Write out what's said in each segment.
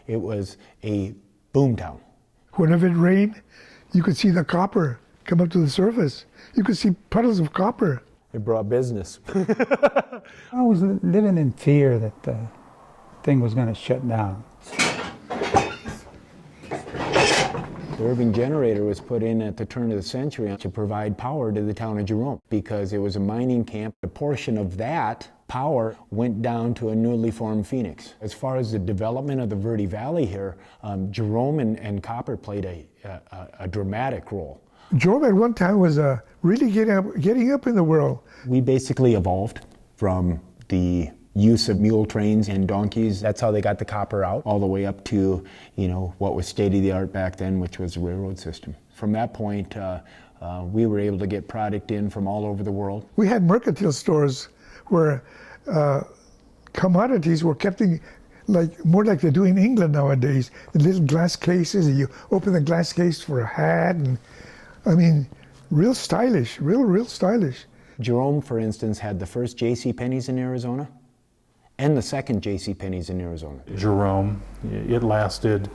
It was a boomtown. Whenever it rained, you could see the copper come up to the surface. You could see puddles of copper. It brought business. I was living in fear that the thing was going to shut down. The Irving generator was put in at the turn of the century to provide power to the town of Jerome because it was a mining camp. A portion of that power went down to a newly formed Phoenix. As far as the development of the Verde Valley here, Jerome and copper played a dramatic role. Jerome at one time was really getting up in the world. We basically evolved from the use of mule trains and donkeys. That's how they got the copper out, all the way up to, what was state-of-the-art back then, which was the railroad system. From that point, we were able to get product in from all over the world. We had mercantile stores where commodities were kept in, more like they do in England nowadays. The little glass cases, and you open the glass case for a hat, and real stylish, real stylish. Jerome, for instance, had the first J.C. Penney's in Arizona and the second J.C. Penney's in Arizona. Jerome, it lasted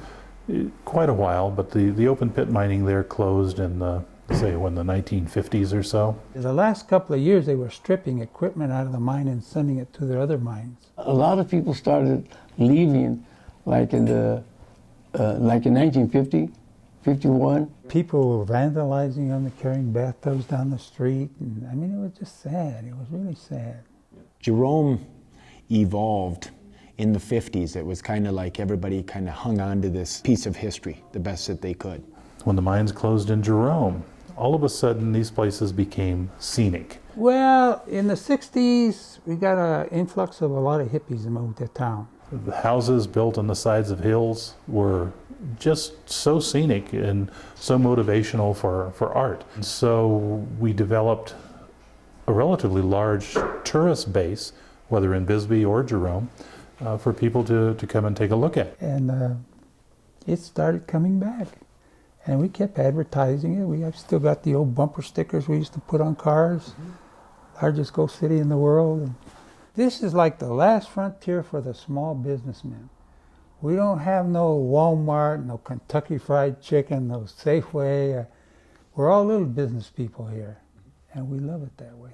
quite a while, but the open pit mining there closed in the 1950s or so. In the last couple of years, they were stripping equipment out of the mine and sending it to their other mines. A lot of people started leaving, like in 1950, 51. People were vandalizing them, carrying bathtubs down the street, and it was just sad. It was really sad. Jerome evolved in the 50s. It was kind of like everybody kind of hung on to this piece of history the best that they could. When the mines closed in Jerome, all of a sudden these places became scenic. Well, in the 60s, we got an influx of a lot of hippies that moved to town. The houses built on the sides of hills were just so scenic and so motivational for art. And so we developed a relatively large tourist base, whether in Bisbee or Jerome, for people to come and take a look at. And it started coming back. And we kept advertising it. We have still got the old bumper stickers we used to put on cars. Largest ghost city in the world. This is like the last frontier for the small businessmen. We don't have no Walmart, no Kentucky Fried Chicken, no Safeway. We're all little business people here, and we love it that way.